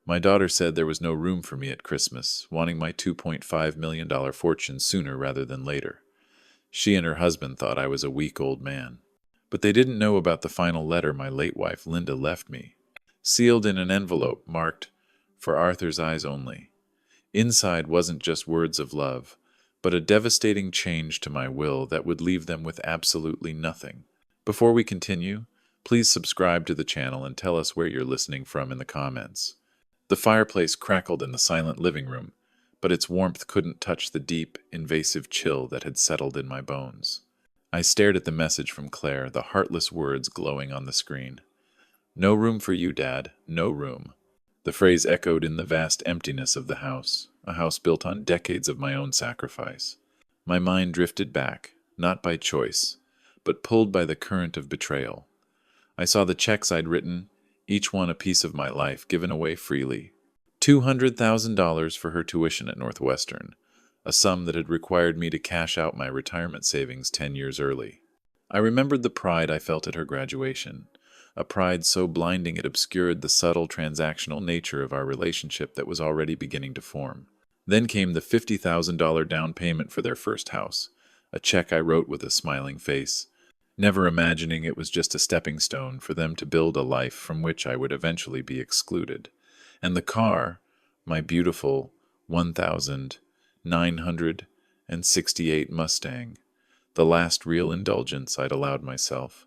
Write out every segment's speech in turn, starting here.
My daughter said there was no room for me at Christmas, wanting my $2.5 million fortune sooner rather than later. She and her husband thought I was a weak old man. But they didn't know about the final letter my late wife Linda left me, sealed in an envelope marked, "For Arthur's eyes only." Inside wasn't just words of love, but a devastating change to my will that would leave them with absolutely nothing. Before we continue, please subscribe to the channel and tell us where you're listening from in the comments. The fireplace crackled in the silent living room, but its warmth couldn't touch the deep, invasive chill that had settled in my bones. I stared at the message from Claire, the heartless words glowing on the screen. "No room for you, Dad. No room." The phrase echoed in the vast emptiness of the house, a house built on decades of my own sacrifice. My mind drifted back, not by choice, but pulled by the current of betrayal. I saw the checks I'd written, each one a piece of my life given away freely. $200,000 for her tuition at Northwestern, a sum that had required me to cash out my retirement savings 10 years early. I remembered the pride I felt at her graduation, a pride so blinding it obscured the subtle transactional nature of our relationship that was already beginning to form. Then came the $50,000 down payment for their first house, a check I wrote with a smiling face, never imagining it was just a stepping stone for them to build a life from which I would eventually be excluded. And the car, my beautiful 1968 Mustang, the last real indulgence I'd allowed myself.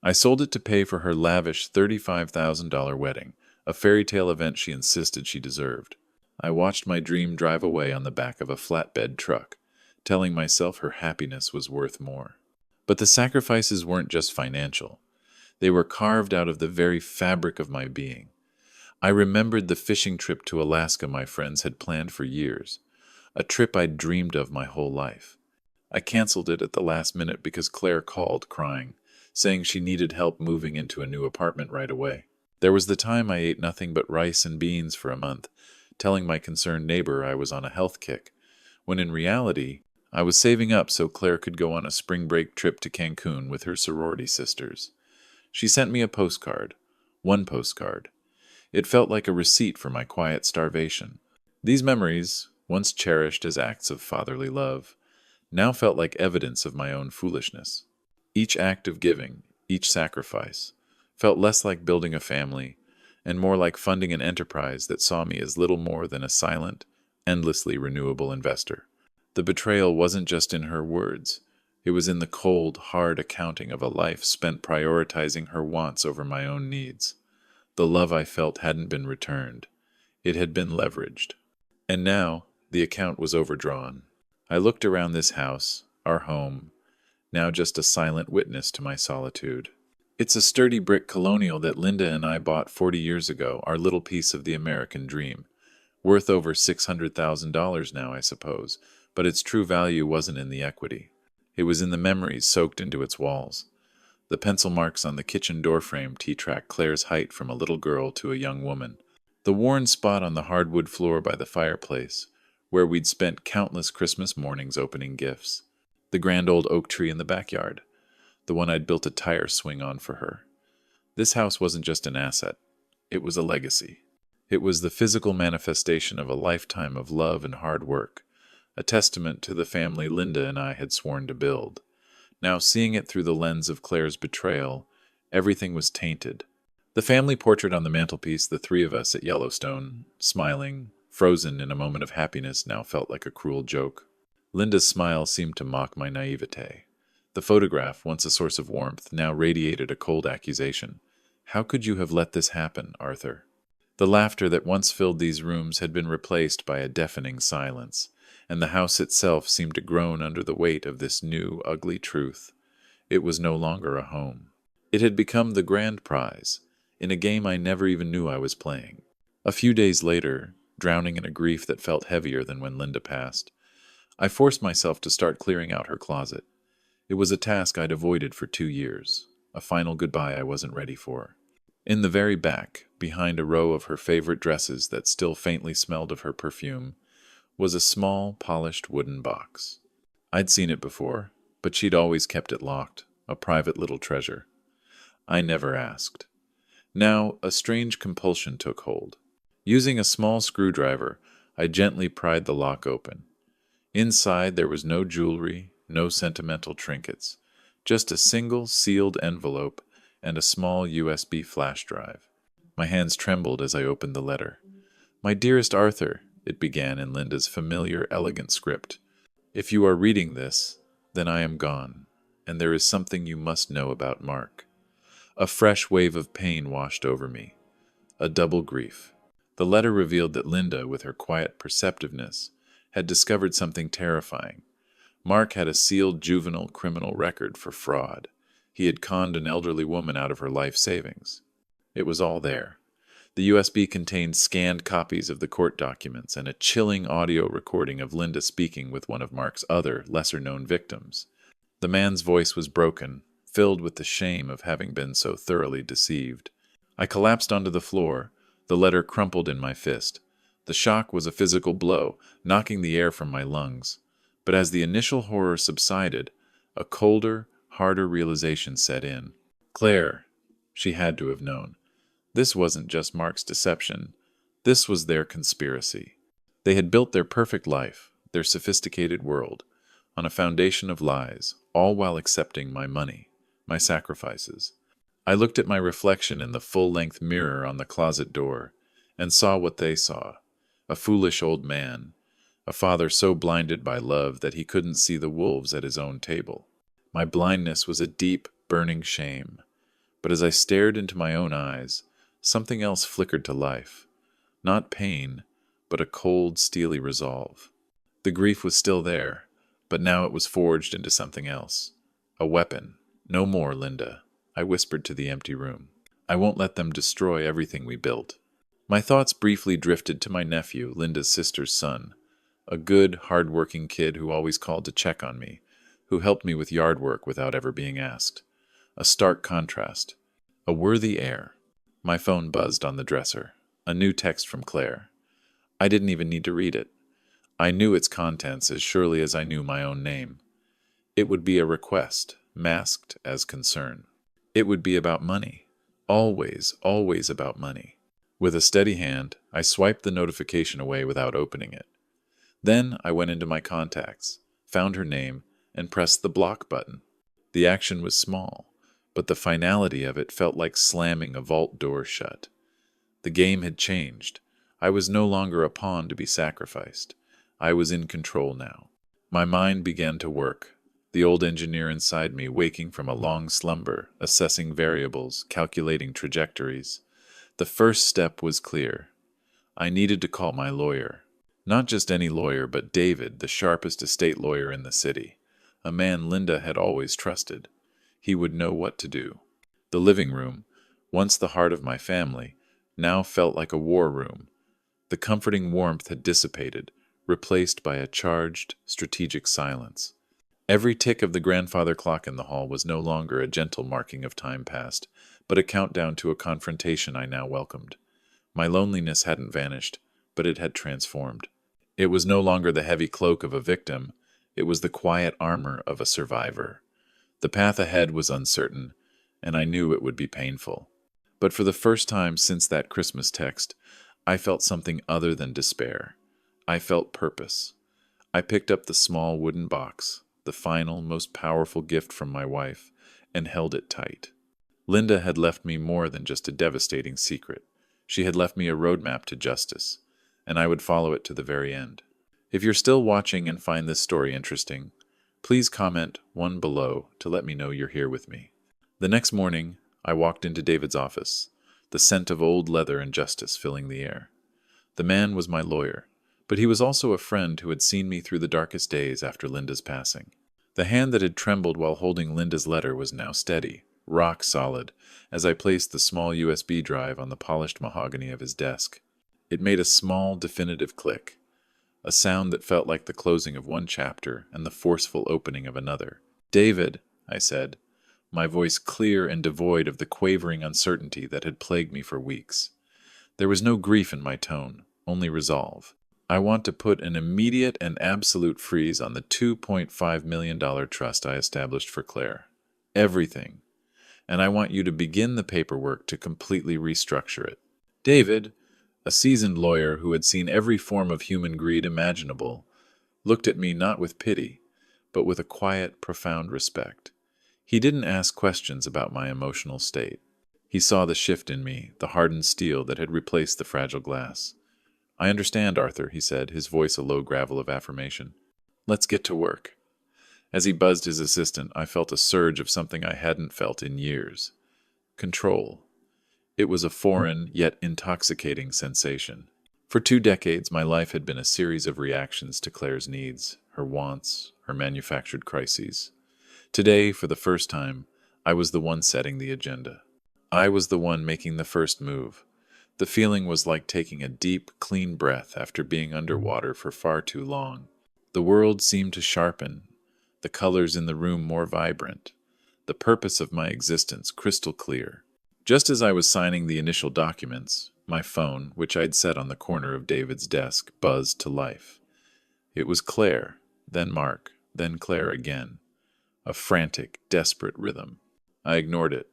I sold it to pay for her lavish $35,000 wedding, a fairy tale event she insisted she deserved. I watched my dream drive away on the back of a flatbed truck, telling myself her happiness was worth more. But the sacrifices weren't just financial. They were carved out of the very fabric of my being. I remembered the fishing trip to Alaska my friends had planned for years, a trip I'd dreamed of my whole life. I canceled it at the last minute because Claire called, crying, saying she needed help moving into a new apartment right away. There was the time I ate nothing but rice and beans for a month, telling my concerned neighbor I was on a health kick, when in reality, I was saving up so Claire could go on a spring break trip to Cancun with her sorority sisters. She sent me a postcard, one postcard. It felt like a receipt for my quiet starvation. These memories, once cherished as acts of fatherly love, now felt like evidence of my own foolishness. Each act of giving, each sacrifice, felt less like building a family and more like funding an enterprise that saw me as little more than a silent, endlessly renewable investor. The betrayal wasn't just in her words. It was in the cold, hard accounting of a life spent prioritizing her wants over my own needs. The love I felt hadn't been returned. It had been leveraged. And now, the account was overdrawn. I looked around this house, our home, now just a silent witness to my solitude. It's a sturdy brick colonial that Linda and I bought 40 years ago, our little piece of the American dream. Worth over $600,000 now, I suppose, but its true value wasn't in the equity. It was in the memories soaked into its walls. The pencil marks on the kitchen doorframe track Claire's height from a little girl to a young woman. The worn spot on the hardwood floor by the fireplace, where we'd spent countless Christmas mornings opening gifts. The grand old oak tree in the backyard, the one I'd built a tire swing on for her. This house wasn't just an asset. It was a legacy. It was the physical manifestation of a lifetime of love and hard work, a testament to the family Linda and I had sworn to build. Now, seeing it through the lens of Claire's betrayal, everything was tainted. The family portrait on the mantelpiece, the three of us at Yellowstone, smiling, frozen in a moment of happiness, now felt like a cruel joke. Linda's smile seemed to mock my naivete. The photograph, once a source of warmth, now radiated a cold accusation. How could you have let this happen, Arthur? The laughter that once filled these rooms had been replaced by a deafening silence, and the house itself seemed to groan under the weight of this new, ugly truth. It was no longer a home. It had become the grand prize, in a game I never even knew I was playing. A few days later, drowning in a grief that felt heavier than when Linda passed, I forced myself to start clearing out her closet. It was a task I'd avoided for 2 years, a final goodbye I wasn't ready for. In the very back, behind a row of her favorite dresses that still faintly smelled of her perfume, was a small, polished wooden box. I'd seen it before, but she'd always kept it locked, a private little treasure. I never asked. Now, a strange compulsion took hold. Using a small screwdriver, I gently pried the lock open. Inside there was no jewelry, no sentimental trinkets, just a single sealed envelope and a small USB flash drive. My hands trembled as I opened the letter. "My dearest Arthur," it began in Linda's familiar, elegant script. "If you are reading this, then I am gone, and there is something you must know about Mark." A fresh wave of pain washed over me, a double grief. The letter revealed that Linda, with her quiet perceptiveness, had discovered something terrifying. Mark had a sealed juvenile criminal record for fraud. He had conned an elderly woman out of her life savings. It was all there. The USB contained scanned copies of the court documents and a chilling audio recording of Linda speaking with one of Mark's other, lesser-known victims. The man's voice was broken, filled with the shame of having been so thoroughly deceived. I collapsed onto the floor, the letter crumpled in my fist. The shock was a physical blow, knocking the air from my lungs. But as the initial horror subsided, a colder, harder realization set in. Claire, she had to have known. This wasn't just Mark's deception. This was their conspiracy. They had built their perfect life, their sophisticated world, on a foundation of lies, all while accepting my money, my sacrifices. I looked at my reflection in the full-length mirror on the closet door, and saw what they saw. A foolish old man, a father so blinded by love that he couldn't see the wolves at his own table. My blindness was a deep, burning shame. But as I stared into my own eyes, something else flickered to life. Not pain, but a cold, steely resolve. The grief was still there, but now it was forged into something else. A weapon. "No more, Linda," I whispered to the empty room. "I won't let them destroy everything we built." My thoughts briefly drifted to my nephew, Linda's sister's son. A good, hard-working kid who always called to check on me, who helped me with yard work without ever being asked. A stark contrast. A worthy heir. My phone buzzed on the dresser. A new text from Claire. I didn't even need to read it. I knew its contents as surely as I knew my own name. It would be a request, masked as concern. It would be about money. Always, always about money. With a steady hand, I swiped the notification away without opening it. Then I went into my contacts, found her name, and pressed the block button. The action was small, but the finality of it felt like slamming a vault door shut. The game had changed. I was no longer a pawn to be sacrificed. I was in control now. My mind began to work, the old engineer inside me waking from a long slumber, assessing variables, calculating trajectories. The first step was clear. I needed to call my lawyer. Not just any lawyer, but David, the sharpest estate lawyer in the city. A man Linda had always trusted. He would know what to do. The living room, once the heart of my family, now felt like a war room. The comforting warmth had dissipated, replaced by a charged, strategic silence. Every tick of the grandfather clock in the hall was no longer a gentle marking of time past, but a countdown to a confrontation I now welcomed. My loneliness hadn't vanished, but it had transformed. It was no longer the heavy cloak of a victim. It was the quiet armor of a survivor. The path ahead was uncertain, and I knew it would be painful. But for the first time since that Christmas text, I felt something other than despair. I felt purpose. I picked up the small wooden box, the final, most powerful gift from my wife, and held it tight. Linda had left me more than just a devastating secret. She had left me a roadmap to justice, and I would follow it to the very end. If you're still watching and find this story interesting, please comment one below to let me know you're here with me. The next morning, I walked into David's office, the scent of old leather and justice filling the air. The man was my lawyer, but he was also a friend who had seen me through the darkest days after Linda's passing. The hand that had trembled while holding Linda's letter was now steady, rock solid, as I placed the small USB drive on the polished mahogany of his desk. It made a small, definitive click, a sound that felt like the closing of one chapter and the forceful opening of another. "David," I said, my voice clear and devoid of the quavering uncertainty that had plagued me for weeks. There was no grief in my tone, only resolve. "I want to put an immediate and absolute freeze on the $2.5 million trust I established for Claire. Everything. And I want you to begin the paperwork to completely restructure it." "David, A seasoned lawyer who had seen every form of human greed imaginable looked at me not with pity, but with a quiet, profound respect. He didn't ask questions about my emotional state. He saw the shift in me, the hardened steel that had replaced the fragile glass. "I understand, Arthur," he said, his voice a low gravel of affirmation. "Let's get to work." As he buzzed his assistant, I felt a surge of something I hadn't felt in years. Control. It was a foreign, yet intoxicating sensation. For 2 decades, my life had been a series of reactions to Claire's needs, her wants, her manufactured crises. Today, for the first time, I was the one setting the agenda. I was the one making the first move. The feeling was like taking a deep, clean breath after being underwater for far too long. The world seemed to sharpen, the colors in the room more vibrant, the purpose of my existence crystal clear. Just as I was signing the initial documents, my phone, which I'd set on the corner of David's desk, buzzed to life. It was Claire, then Mark, then Claire again. A frantic, desperate rhythm. I ignored it.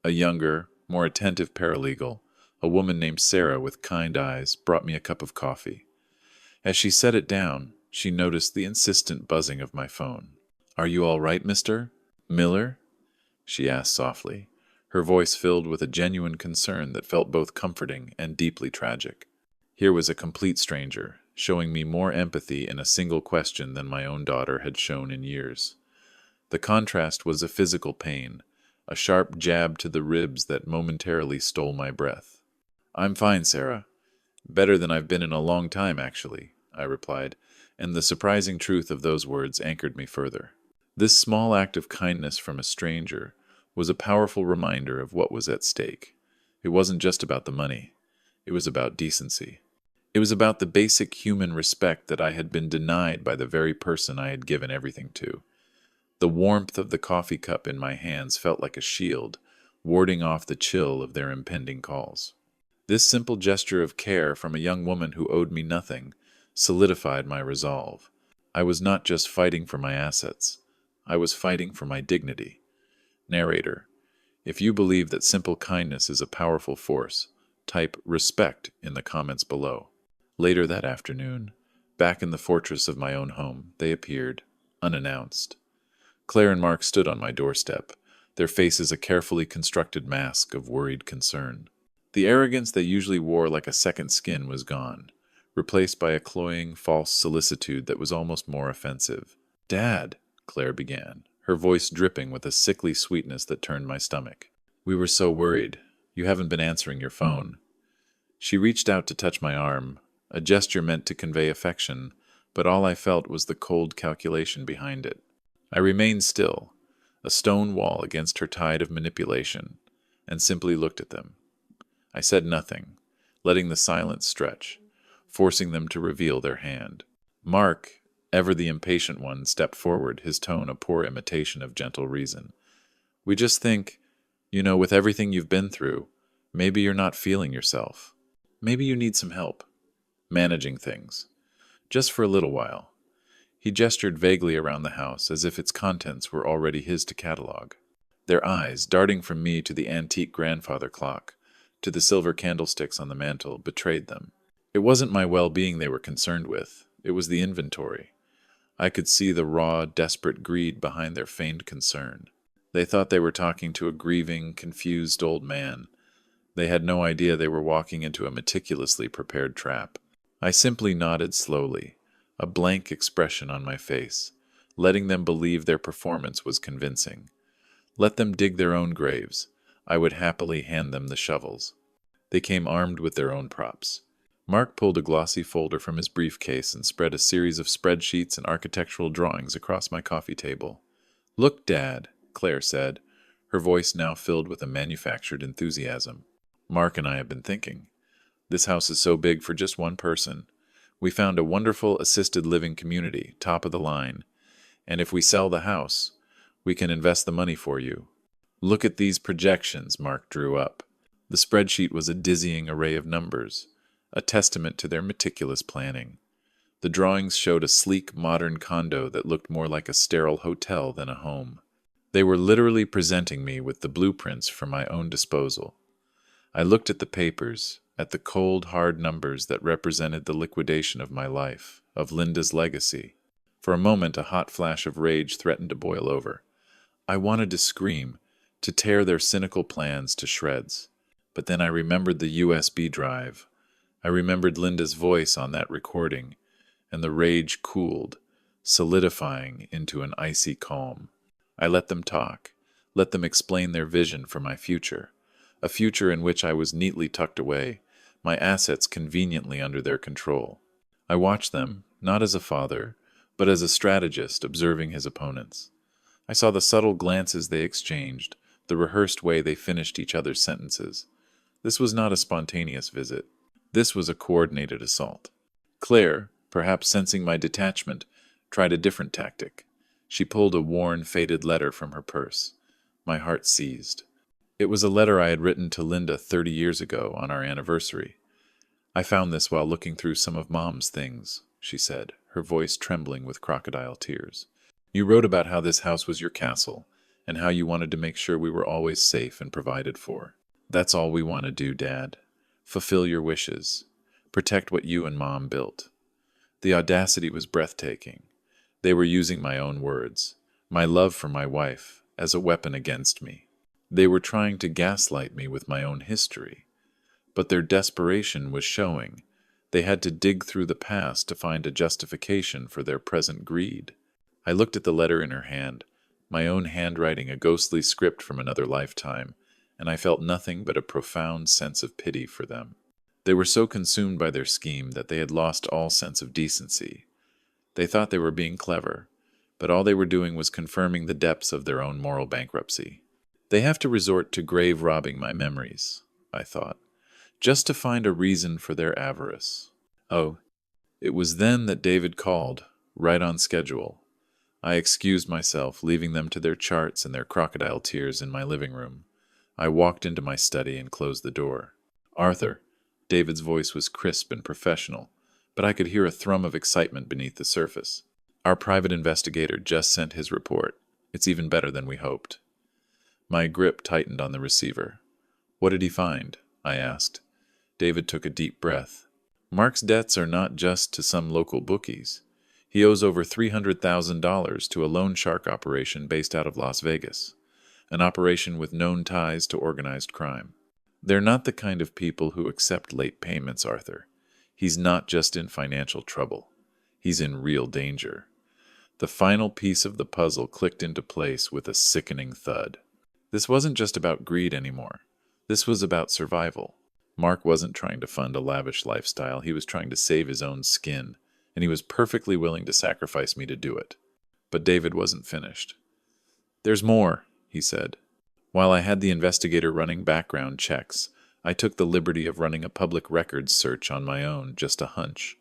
A younger, more attentive paralegal, a woman named Sarah with kind eyes, brought me a cup of coffee. As she set it down, she noticed the insistent buzzing of my phone. "Are you all right, Mr. Miller?" she asked softly, her voice filled with a genuine concern that felt both comforting and deeply tragic. Here was a complete stranger, showing me more empathy in a single question than my own daughter had shown in years. The contrast was a physical pain, a sharp jab to the ribs that momentarily stole my breath. "I'm fine, Sarah. Better than I've been in a long time, actually," I replied, and the surprising truth of those words anchored me further. This small act of kindness from a stranger was a powerful reminder of what was at stake. It wasn't just about the money. It was about decency. It was about the basic human respect that I had been denied by the very person I had given everything to. The warmth of the coffee cup in my hands felt like a shield, warding off the chill of their impending calls. This simple gesture of care from a young woman who owed me nothing solidified my resolve. I was not just fighting for my assets. I was fighting for my dignity. Narrator, if you believe that simple kindness is a powerful force, type "respect" in the comments below. Later that afternoon, back in the fortress of my own home, they appeared, unannounced. Claire and Mark stood on my doorstep, their faces a carefully constructed mask of worried concern. The arrogance they usually wore like a second skin was gone, replaced by a cloying, false solicitude that was almost more offensive. "Dad," Claire began, her voice dripping with a sickly sweetness that turned my stomach. "We were so worried. You haven't been answering your phone." She reached out to touch my arm, a gesture meant to convey affection, but all I felt was the cold calculation behind it. I remained still, a stone wall against her tide of manipulation, and simply looked at them. I said nothing, letting the silence stretch, forcing them to reveal their hand. Mark, ever the impatient one, stepped forward, his tone a poor imitation of gentle reason. "We just think, with everything you've been through, maybe you're not feeling yourself. Maybe you need some help managing things, just for a little while." He gestured vaguely around the house, as if its contents were already his to catalog. Their eyes, darting from me to the antique grandfather clock, to the silver candlesticks on the mantel, betrayed them. It wasn't my well-being they were concerned with. It was the inventory. I could see the raw, desperate greed behind their feigned concern. They thought they were talking to a grieving, confused old man. They had no idea they were walking into a meticulously prepared trap. I simply nodded slowly, a blank expression on my face, letting them believe their performance was convincing. Let them dig their own graves. I would happily hand them the shovels. They came armed with their own props. Mark pulled a glossy folder from his briefcase and spread a series of spreadsheets and architectural drawings across my coffee table. "Look, Dad," Claire said, her voice now filled with a manufactured enthusiasm. "Mark and I have been thinking. This house is so big for just one person. We found a wonderful assisted living community, top of the line. And if we sell the house, we can invest the money for you." "Look at these projections," Mark drew up. The spreadsheet was a dizzying array of numbers, a testament to their meticulous planning. The drawings showed a sleek, modern condo that looked more like a sterile hotel than a home. They were literally presenting me with the blueprints for my own disposal. I looked at the papers, at the cold, hard numbers that represented the liquidation of my life, of Linda's legacy. For a moment, a hot flash of rage threatened to boil over. I wanted to scream, to tear their cynical plans to shreds. But then I remembered the USB drive. I remembered Linda's voice on that recording, and the rage cooled, solidifying into an icy calm. I let them talk, let them explain their vision for my future, a future in which I was neatly tucked away, my assets conveniently under their control. I watched them, not as a father, but as a strategist observing his opponents. I saw the subtle glances they exchanged, the rehearsed way they finished each other's sentences. This was not a spontaneous visit. This was a coordinated assault. Claire, perhaps sensing my detachment, tried a different tactic. She pulled a worn, faded letter from her purse. My heart seized. It was a letter I had written to Linda 30 years ago on our anniversary. "I found this while looking through some of Mom's things," she said, her voice trembling with crocodile tears. "You wrote about how this house was your castle, and how you wanted to make sure we were always safe and provided for. That's all we want to do, Dad. Fulfill your wishes. Protect what you and Mom built." The audacity was breathtaking. They were using my own words, my love for my wife, as a weapon against me. They were trying to gaslight me with my own history. But their desperation was showing. They had to dig through the past to find a justification for their present greed. I looked at the letter in her hand, my own handwriting a ghostly script from another lifetime, and I felt nothing but a profound sense of pity for them. They were so consumed by their scheme that they had lost all sense of decency. They thought they were being clever, but all they were doing was confirming the depths of their own moral bankruptcy. They have to resort to grave robbing my memories, I thought, just to find a reason for their avarice. Oh, it was then that David called, right on schedule. I excused myself, leaving them to their charts and their crocodile tears in my living room. I walked into my study and closed the door. "Arthur," David's voice was crisp and professional, but I could hear a thrum of excitement beneath the surface. "Our private investigator just sent his report. It's even better than we hoped." My grip tightened on the receiver. "What did he find?" I asked. David took a deep breath. "Mark's debts are not just to some local bookies. He owes over $300,000 to a loan shark operation based out of Las Vegas, an operation with known ties to organized crime. They're not the kind of people who accept late payments, Arthur. He's not just in financial trouble. He's in real danger." The final piece of the puzzle clicked into place with a sickening thud. This wasn't just about greed anymore. This was about survival. Mark wasn't trying to fund a lavish lifestyle. He was trying to save his own skin, and he was perfectly willing to sacrifice me to do it. But David wasn't finished. "There's more," he said. "While I had the investigator running background checks, I took the liberty of running a public records search on my own, just a hunch."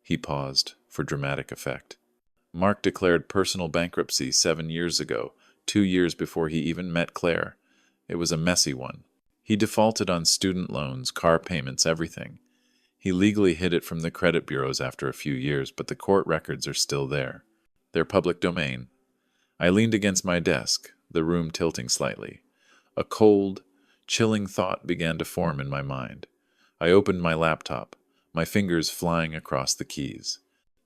He paused, for dramatic effect. "Mark declared personal bankruptcy 7 years ago, 2 years before he even met Claire. It was a messy one. He defaulted on student loans, car payments, everything. He legally hid it from the credit bureaus after a few years, but the court records are still there. They're public domain." I leaned against my desk, the room tilting slightly. A cold, chilling thought began to form in my mind. I opened my laptop, my fingers flying across the keys.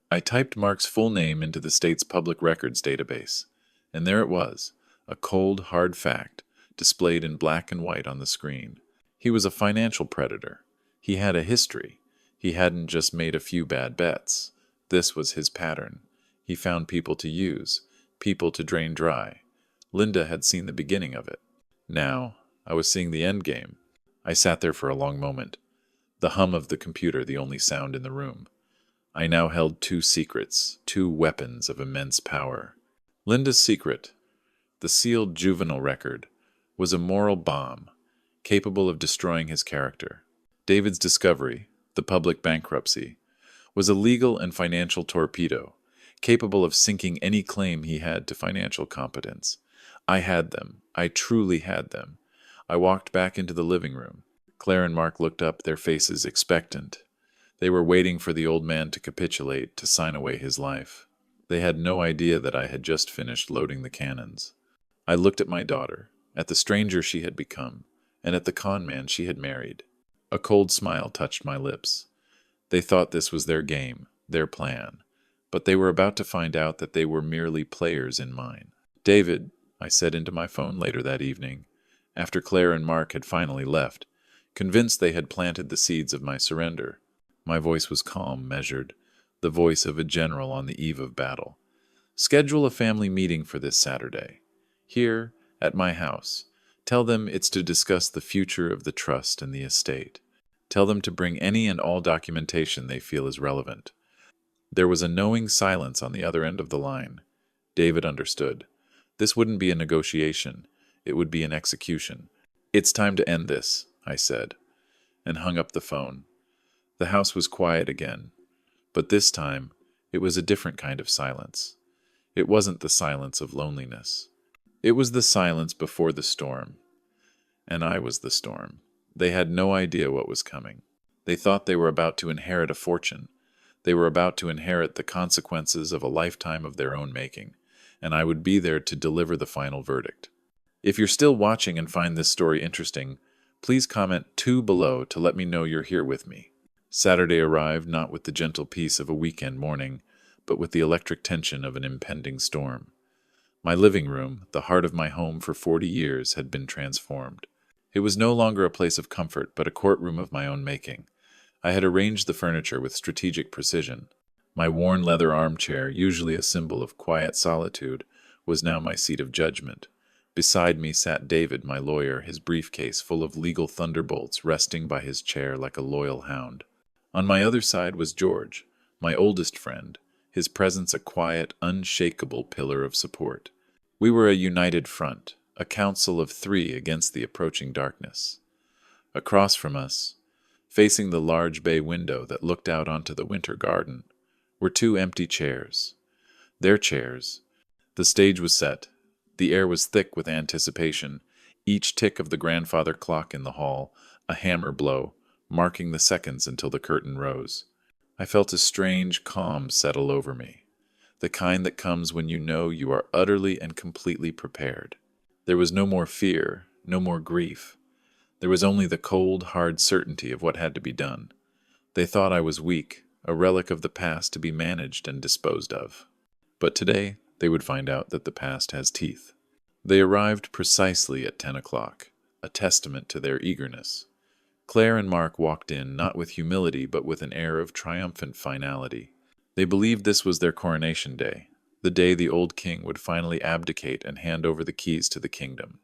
I typed Mark's full name into the state's public records database, and there it was, a cold, hard fact, displayed in black and white on the screen. He was a financial predator. He had a history. He hadn't just made a few bad bets. This was his pattern. He found people to use, people to drain dry. Linda had seen the beginning of it. Now, I was seeing the end game. I sat there for a long moment, the hum of the computer the only sound in the room. I now held 2 secrets, 2 weapons of immense power. Linda's secret, the sealed juvenile record, was a moral bomb, capable of destroying his character. David's discovery, the public bankruptcy, was a legal and financial torpedo, capable of sinking any claim he had to financial competence. I had them. I truly had them. I walked back into the living room. Claire and Mark looked up, their faces expectant. They were waiting for the old man to capitulate, to sign away his life. They had no idea that I had just finished loading the cannons. I looked at my daughter, at the stranger she had become, and at the con man she had married. A cold smile touched my lips. They thought this was their game, their plan, but they were about to find out that they were merely players in mine. "David," I said into my phone later that evening, after Claire and Mark had finally left, convinced they had planted the seeds of my surrender. My voice was calm, measured, the voice of a general on the eve of battle. "Schedule a family meeting for this Saturday. Here, at my house. Tell them it's to discuss the future of the trust and the estate. Tell them to bring any and all documentation they feel is relevant." There was a knowing silence on the other end of the line. David understood. This wouldn't be a negotiation. It would be an execution. "It's time to end this," I said, and hung up the phone. The house was quiet again, but this time it was a different kind of silence. It wasn't the silence of loneliness. It was the silence before the storm. And I was the storm. They had no idea what was coming. They thought they were about to inherit a fortune. They were about to inherit the consequences of a lifetime of their own making, and I would be there to deliver the final verdict. If you're still watching and find this story interesting, please comment 2 below to let me know you're here with me. Saturday arrived not with the gentle peace of a weekend morning, but with the electric tension of an impending storm. My living room, the heart of my home for 40 years, had been transformed. It was no longer a place of comfort, but a courtroom of my own making. I had arranged the furniture with strategic precision. My worn leather armchair, usually a symbol of quiet solitude, was now my seat of judgment. Beside me sat David, my lawyer, his briefcase full of legal thunderbolts resting by his chair like a loyal hound. On my other side was George, my oldest friend, his presence a quiet, unshakable pillar of support. We were a united front, a council of 3 against the approaching darkness. Across from us, facing the large bay window that looked out onto the winter garden, were 2 empty chairs. Their chairs. The stage was set. The air was thick with anticipation, each tick of the grandfather clock in the hall, a hammer blow, marking the seconds until the curtain rose. I felt a strange calm settle over me, the kind that comes when you know you are utterly and completely prepared. There was no more fear, no more grief. There was only the cold, hard certainty of what had to be done. They thought I was weak, a relic of the past to be managed and disposed of. But today, they would find out that the past has teeth. They arrived precisely at 10 o'clock, a testament to their eagerness. Claire and Mark walked in not with humility but with an air of triumphant finality. They believed this was their coronation day, the day the old king would finally abdicate and hand over the keys to the kingdom.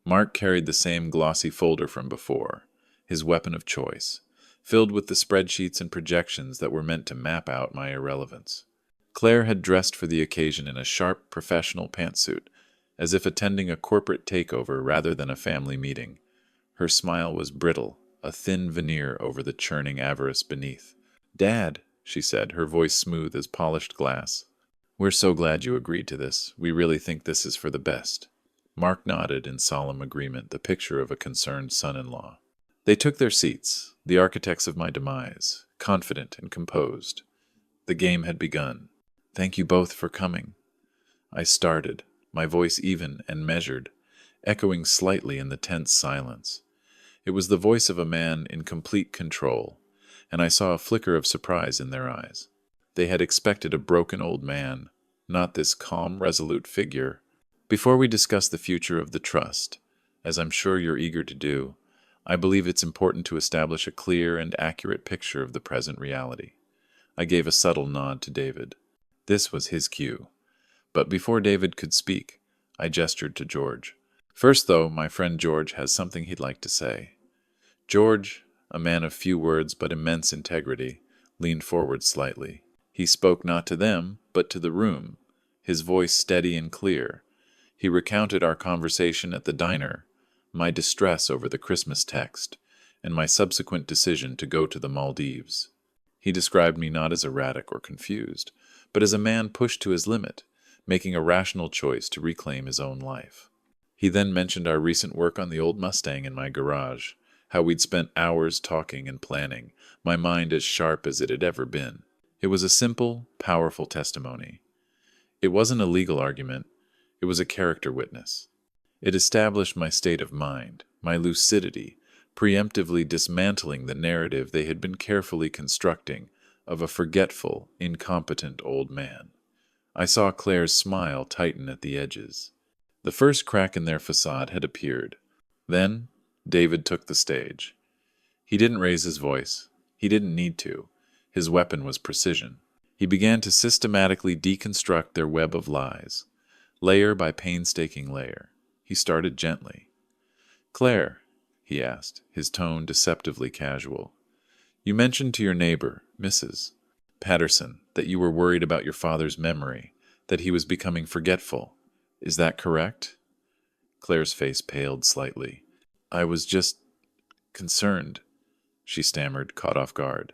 Mark carried the same glossy folder from before, his weapon of choice, filled with the spreadsheets and projections that were meant to map out my irrelevance. Claire had dressed for the occasion in a sharp professional pantsuit, as if attending a corporate takeover rather than a family meeting. Her smile was brittle, a thin veneer over the churning avarice beneath. "Dad," she said, her voice smooth as polished glass. "We're so glad you agreed to this. We really think this is for the best." Mark nodded in solemn agreement, the picture of a concerned son-in-law. They took their seats, the architects of my demise, confident and composed. The game had begun. "Thank you both for coming." I started, my voice even and measured, echoing slightly in the tense silence. It was the voice of a man in complete control, and I saw a flicker of surprise in their eyes. They had expected a broken old man, not this calm, resolute figure. "Before we discuss the future of the trust, as I'm sure you're eager to do, I believe it's important to establish a clear and accurate picture of the present reality." I gave a subtle nod to David. This was his cue. But before David could speak, I gestured to George. "First, though, my friend George has something he'd like to say." George, a man of few words but immense integrity, leaned forward slightly. He spoke not to them, but to the room, his voice steady and clear. He recounted our conversation at the diner, my distress over the Christmas text, and my subsequent decision to go to the Maldives. He described me not as erratic or confused, but as a man pushed to his limit, making a rational choice to reclaim his own life. He then mentioned our recent work on the old Mustang in my garage, how we'd spent hours talking and planning, my mind as sharp as it had ever been. It was a simple, powerful testimony. It wasn't a legal argument. It was a character witness. It established my state of mind, my lucidity, preemptively dismantling the narrative they had been carefully constructing of a forgetful, incompetent old man. I saw Claire's smile tighten at the edges. The first crack in their facade had appeared. Then, David took the stage. He didn't raise his voice. He didn't need to. His weapon was precision. He began to systematically deconstruct their web of lies, layer by painstaking layer. He started gently. "Claire," he asked, his tone deceptively casual, "you mentioned to your neighbor, Mrs. Patterson, that you were worried about your father's memory, that he was becoming forgetful. Is that correct?" Claire's face paled slightly. "I was just concerned," she stammered, caught off guard.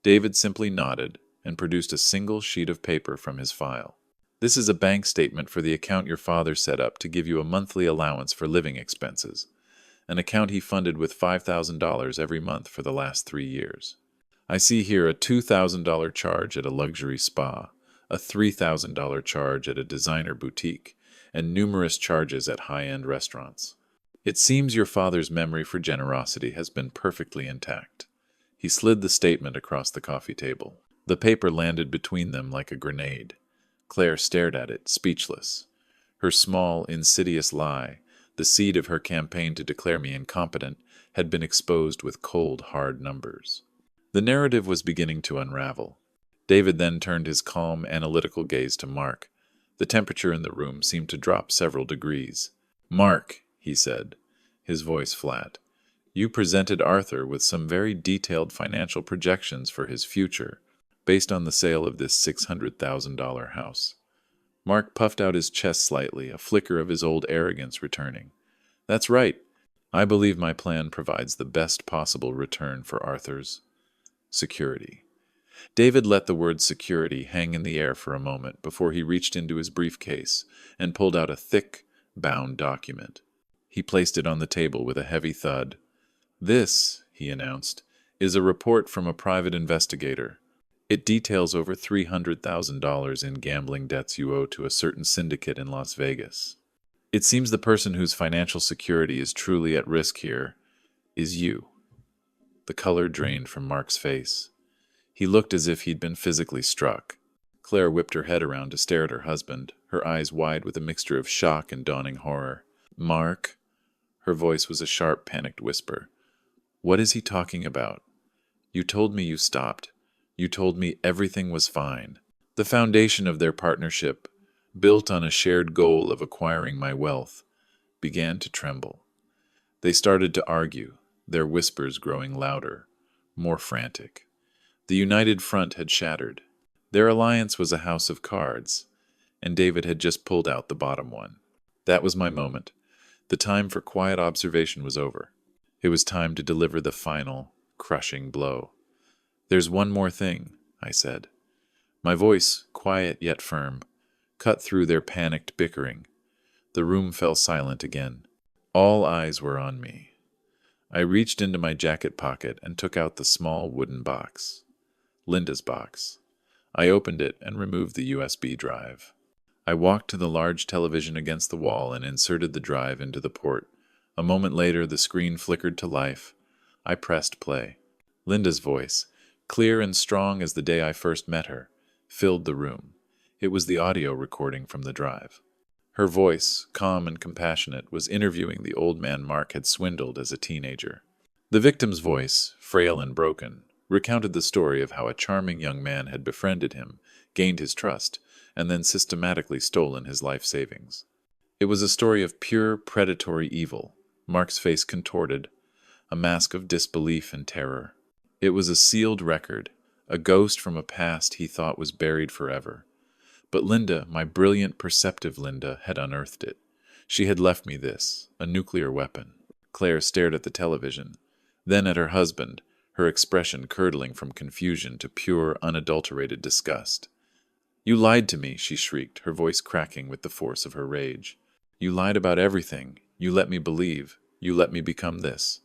David simply nodded and produced a single sheet of paper from his file. "This is a bank statement for the account your father set up to give you a monthly allowance for living expenses, an account he funded with $5,000 every month for the last 3 years. I see here a $2,000 charge at a luxury spa, a $3,000 charge at a designer boutique, and numerous charges at high-end restaurants. It seems your father's memory for generosity has been perfectly intact." He slid the statement across the coffee table. The paper landed between them like a grenade. Claire stared at it, speechless. Her small, insidious lie, the seed of her campaign to declare me incompetent, had been exposed with cold, hard numbers. The narrative was beginning to unravel. David then turned his calm, analytical gaze to Mark. The temperature in the room seemed to drop several degrees. "Mark," he said, his voice flat, "you presented Arthur with some very detailed financial projections for his future, based on the sale of this $600,000 house." Mark puffed out his chest slightly, a flicker of his old arrogance returning. "That's right. I believe my plan provides the best possible return for Arthur's security." David let the word security hang in the air for a moment before he reached into his briefcase and pulled out a thick, bound document. He placed it on the table with a heavy thud. "This," he announced, "is a report from a private investigator. It details over $300,000 in gambling debts you owe to a certain syndicate in Las Vegas. It seems the person whose financial security is truly at risk here is you." The color drained from Mark's face. He looked as if he'd been physically struck. Claire whipped her head around to stare at her husband, her eyes wide with a mixture of shock and dawning horror. "Mark?" Her voice was a sharp, panicked whisper. "What is he talking about? You told me you stopped. You told me everything was fine. The foundation of their partnership, built on a shared goal of acquiring my wealth, began to tremble. They started to argue, their whispers growing louder, more frantic. The united front had shattered. Their alliance was a house of cards, and David had just pulled out the bottom one. That was my moment. The time for quiet observation was over. It was time to deliver the final, crushing blow. "There's one more thing," I said. My voice, quiet yet firm, cut through their panicked bickering. The room fell silent again. All eyes were on me. I reached into my jacket pocket and took out the small wooden box. Linda's box. I opened it and removed the USB drive. I walked to the large television against the wall and inserted the drive into the port. A moment later, the screen flickered to life. I pressed play. Linda's voice, clear and strong as the day I first met her, filled the room. It was the audio recording from the drive. Her voice, calm and compassionate, was interviewing the old man Mark had swindled as a teenager. The victim's voice, frail and broken, recounted the story of how a charming young man had befriended him, gained his trust, and then systematically stolen his life savings. It was a story of pure, predatory evil. Mark's face contorted, a mask of disbelief and terror. It was a sealed record, a ghost from a past he thought was buried forever. But Linda, my brilliant, perceptive Linda, had unearthed it. She had left me this, a nuclear weapon. Claire stared at the television, then at her husband, her expression curdling from confusion to pure, unadulterated disgust. "You lied to me," she shrieked, her voice cracking with the force of her rage. "You lied about everything. You let me believe. You let me become this."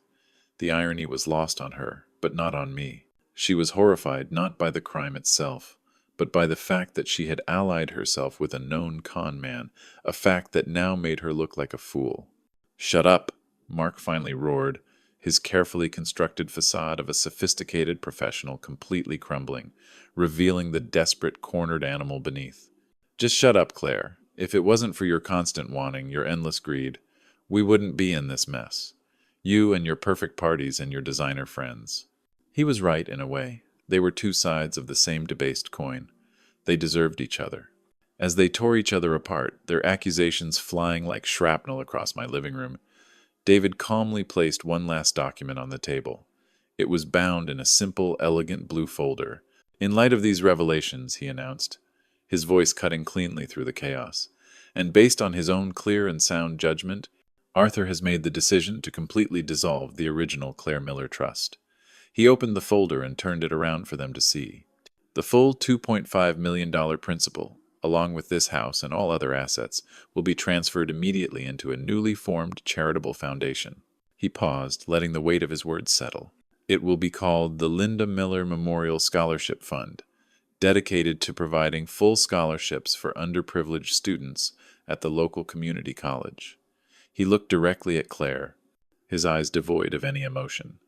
The irony was lost on her, but not on me. She was horrified not by the crime itself, but by the fact that she had allied herself with a known con man, a fact that now made her look like a fool. "Shut up," Mark finally roared, his carefully constructed facade of a sophisticated professional completely crumbling, revealing the desperate, cornered animal beneath. "Just shut up, Claire. If it wasn't for your constant wanting, your endless greed, we wouldn't be in this mess. You and your perfect parties and your designer friends." He was right, in a way. They were two sides of the same debased coin. They deserved each other. As they tore each other apart, their accusations flying like shrapnel across my living room, David calmly placed one last document on the table. It was bound in a simple, elegant blue folder. "In light of these revelations," he announced, his voice cutting cleanly through the chaos, "and based on his own clear and sound judgment, Arthur has made the decision to completely dissolve the original Claire Miller Trust." He opened the folder and turned it around for them to see. "The full $2.5 million principal, along with this house and all other assets, will be transferred immediately into a newly formed charitable foundation." He paused, letting the weight of his words settle. "It will be called the Linda Miller Memorial Scholarship Fund, dedicated to providing full scholarships for underprivileged students at the local community college." He looked directly at Claire, his eyes devoid of any emotion.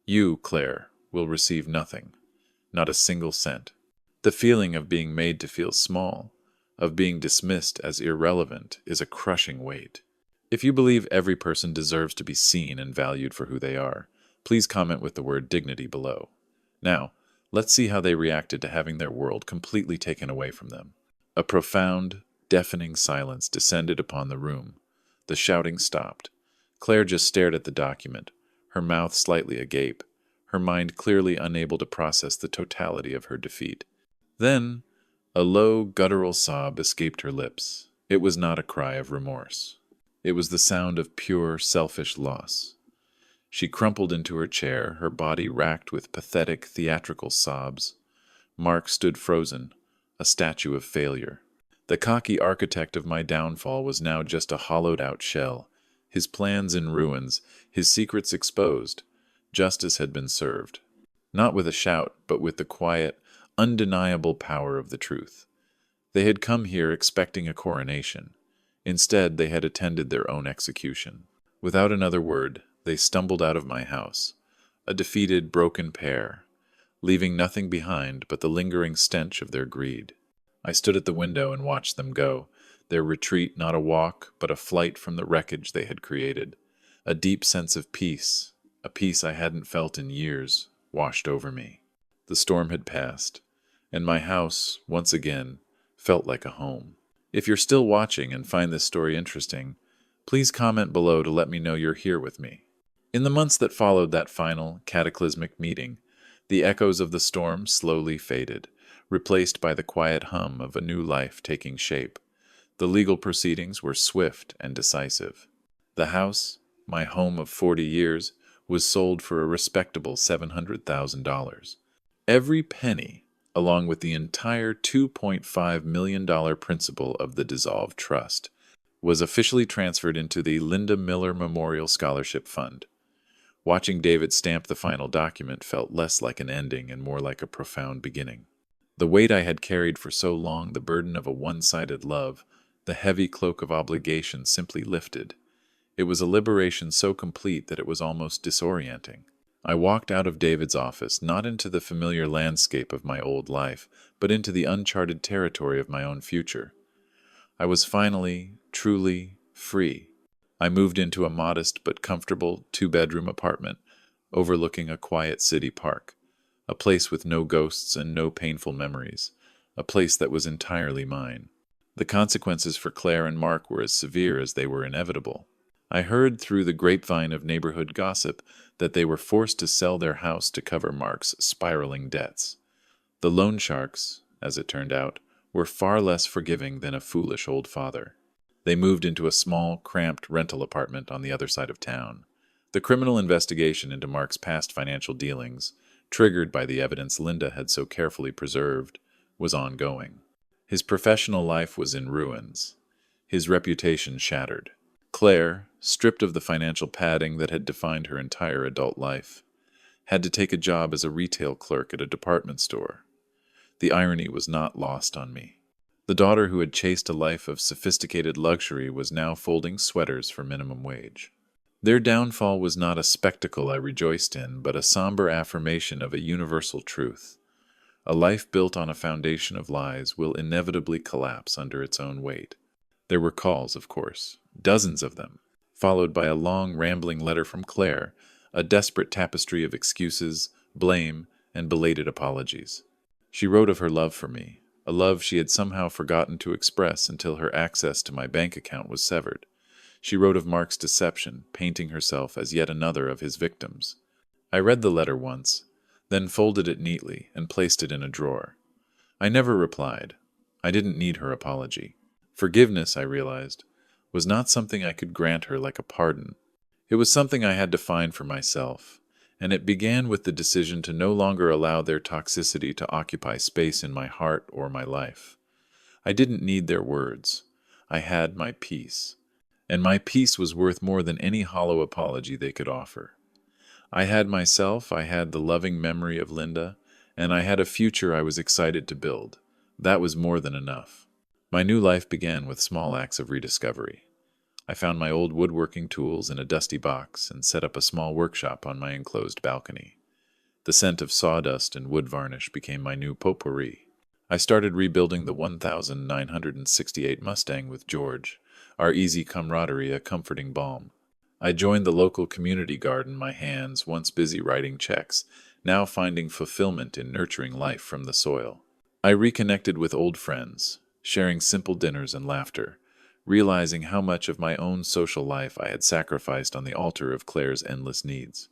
"You, Claire, will receive nothing, not a single cent." The feeling of being made to feel small, of being dismissed as irrelevant, is a crushing weight. If you believe every person deserves to be seen and valued for who they are, please comment with the word dignity below. Now, let's see how they reacted to having their world completely taken away from them. A profound, deafening silence descended upon the room. The shouting stopped. Claire just stared at the document, her mouth slightly agape, her mind clearly unable to process the totality of her defeat. Then, a low, guttural sob escaped her lips. It was not a cry of remorse. It was the sound of pure, selfish loss. She crumpled into her chair, her body racked with pathetic, theatrical sobs. Mark stood frozen, a statue of failure. The cocky architect of my downfall was now just a hollowed-out shell, his plans in ruins, his secrets exposed. Justice had been served. Not with a shout, but with the quiet, undeniable power of the truth. They had come here expecting a coronation. Instead, they had attended their own execution. Without another word, they stumbled out of my house, a defeated, broken pair, leaving nothing behind but the lingering stench of their greed. I stood at the window and watched them go, their retreat not a walk, but a flight from the wreckage they had created. A deep sense of peace, a peace I hadn't felt in years, washed over me. The storm had passed, and my house, once again, felt like a home. If you're still watching and find this story interesting, please comment below to let me know you're here with me. In the months that followed that final, cataclysmic meeting, the echoes of the storm slowly faded, replaced by the quiet hum of a new life taking shape. The legal proceedings were swift and decisive. The house, my home of 40 years, was sold for a respectable $700,000. Every penny, along with the entire $2.5 million principal of the dissolved trust, was officially transferred into the Linda Miller Memorial Scholarship Fund. Watching David stamp the final document felt less like an ending and more like a profound beginning. The weight I had carried for so long, the burden of a one-sided love, the heavy cloak of obligation simply lifted. It was a liberation so complete that it was almost disorienting. I walked out of David's office, not into the familiar landscape of my old life, but into the uncharted territory of my own future. I was finally, truly free. I moved into a modest but comfortable two-bedroom apartment overlooking a quiet city park, a place with no ghosts and no painful memories, a place that was entirely mine. The consequences for Claire and Mark were as severe as they were inevitable. I heard through the grapevine of neighborhood gossip that they were forced to sell their house to cover Mark's spiraling debts. The loan sharks, as it turned out, were far less forgiving than a foolish old father. They moved into a small, cramped rental apartment on the other side of town. The criminal investigation into Mark's past financial dealings, triggered by the evidence Linda had so carefully preserved, was ongoing. His professional life was in ruins, his reputation shattered. Claire, stripped of the financial padding that had defined her entire adult life, had to take a job as a retail clerk at a department store. The irony was not lost on me. The daughter who had chased a life of sophisticated luxury was now folding sweaters for minimum wage. Their downfall was not a spectacle I rejoiced in, but a somber affirmation of a universal truth. A life built on a foundation of lies will inevitably collapse under its own weight. There were calls, of course, dozens of them, followed by a long, rambling letter from Claire, a desperate tapestry of excuses, blame, and belated apologies. She wrote of her love for me, a love she had somehow forgotten to express until her access to my bank account was severed. She wrote of Mark's deception, painting herself as yet another of his victims. I read the letter once, then folded it neatly and placed it in a drawer. I never replied. I didn't need her apology. Forgiveness, I realized, was not something I could grant her like a pardon. It was something I had to find for myself, and it began with the decision to no longer allow their toxicity to occupy space in my heart or my life. I didn't need their words. I had my peace. And my peace was worth more than any hollow apology they could offer. I had myself, I had the loving memory of Linda, and I had a future I was excited to build. That was more than enough. My new life began with small acts of rediscovery. I found my old woodworking tools in a dusty box and set up a small workshop on my enclosed balcony. The scent of sawdust and wood varnish became my new potpourri. I started rebuilding the 1968 Mustang with George, our easy camaraderie a comforting balm. I joined the local community garden, my hands, once busy writing checks, now finding fulfillment in nurturing life from the soil. I reconnected with old friends, sharing simple dinners and laughter, realizing how much of my own social life I had sacrificed on the altar of Claire's endless needs.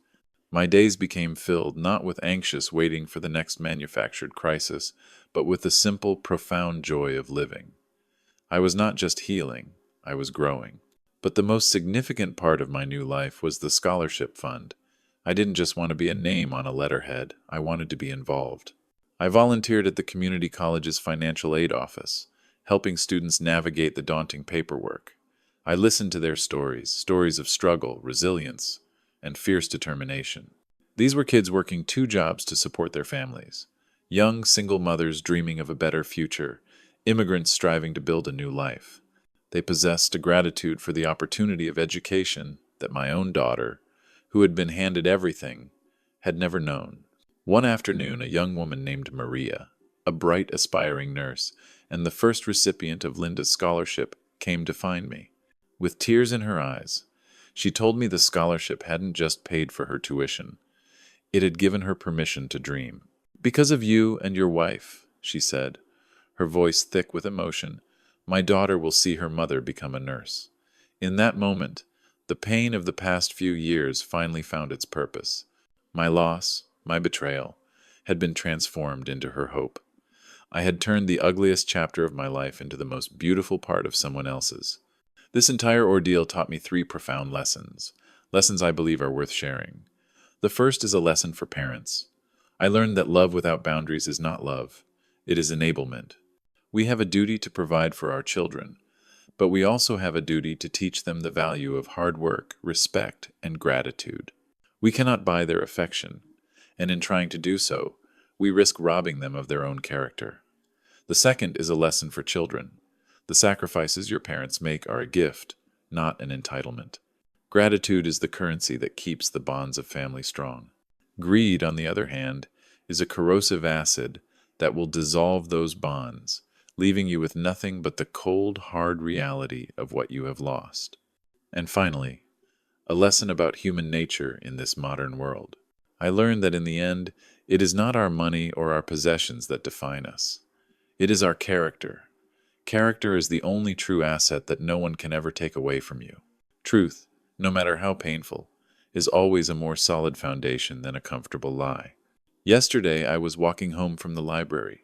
My days became filled not with anxious waiting for the next manufactured crisis, but with the simple, profound joy of living. I was not just healing, I was growing. But the most significant part of my new life was the scholarship fund. I didn't just want to be a name on a letterhead, I wanted to be involved. I volunteered at the community college's financial aid office, helping students navigate the daunting paperwork. I listened to their stories of struggle, resilience, and fierce determination. These were kids working 2 jobs to support their families, young single mothers dreaming of a better future, immigrants striving to build a new life. They possessed a gratitude for the opportunity of education that my own daughter, who had been handed everything, had never known. One afternoon, a young woman named Maria, a bright, aspiring nurse, and the first recipient of Linda's scholarship, came to find me. With tears in her eyes, she told me the scholarship hadn't just paid for her tuition. It had given her permission to dream. "Because of you and your wife," she said, her voice thick with emotion, "my daughter will see her mother become a nurse." In that moment, the pain of the past few years finally found its purpose. My loss, my betrayal, had been transformed into her hope. I had turned the ugliest chapter of my life into the most beautiful part of someone else's. This entire ordeal taught me 3 profound lessons I believe are worth sharing. The first is a lesson for parents. I learned that love without boundaries is not love. It is enablement. We have a duty to provide for our children, but we also have a duty to teach them the value of hard work, respect, and gratitude. We cannot buy their affection, and in trying to do so, we risk robbing them of their own character. The second is a lesson for children. The sacrifices your parents make are a gift, not an entitlement. Gratitude is the currency that keeps the bonds of family strong. Greed, on the other hand, is a corrosive acid that will dissolve those bonds, leaving you with nothing but the cold, hard reality of what you have lost. And finally, a lesson about human nature in this modern world. I learned that in the end, it is not our money or our possessions that define us. It is our character. Character is the only true asset that no one can ever take away from you. Truth, no matter how painful, is always a more solid foundation than a comfortable lie. Yesterday, I was walking home from the library,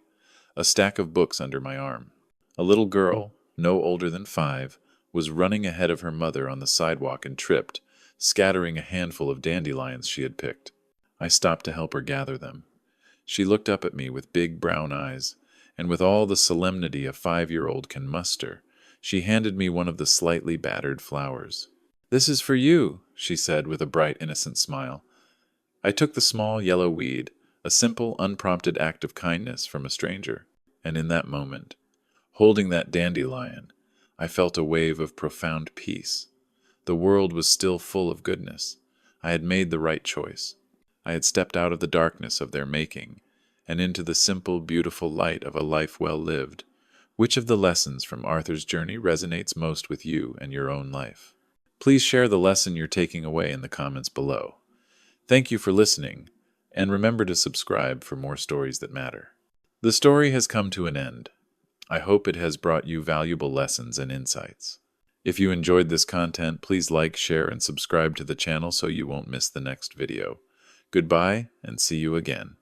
a stack of books under my arm. A little girl, no older than 5, was running ahead of her mother on the sidewalk and tripped, scattering a handful of dandelions she had picked. I stopped to help her gather them. She looked up at me with big brown eyes, and with all the solemnity a 5-year-old can muster, she handed me one of the slightly battered flowers. "This is for you," she said with a bright, innocent smile. I took the small yellow weed, a simple, unprompted act of kindness from a stranger. And in that moment, holding that dandelion, I felt a wave of profound peace. The world was still full of goodness. I had made the right choice. I had stepped out of the darkness of their making and into the simple, beautiful light of a life well lived. Which of the lessons from Arthur's journey resonates most with you and your own life? Please share the lesson you're taking away in the comments below. Thank you for listening, and remember to subscribe for more stories that matter. The story has come to an end. I hope it has brought you valuable lessons and insights. If you enjoyed this content, please like, share, and subscribe to the channel so you won't miss the next video. Goodbye, and see you again.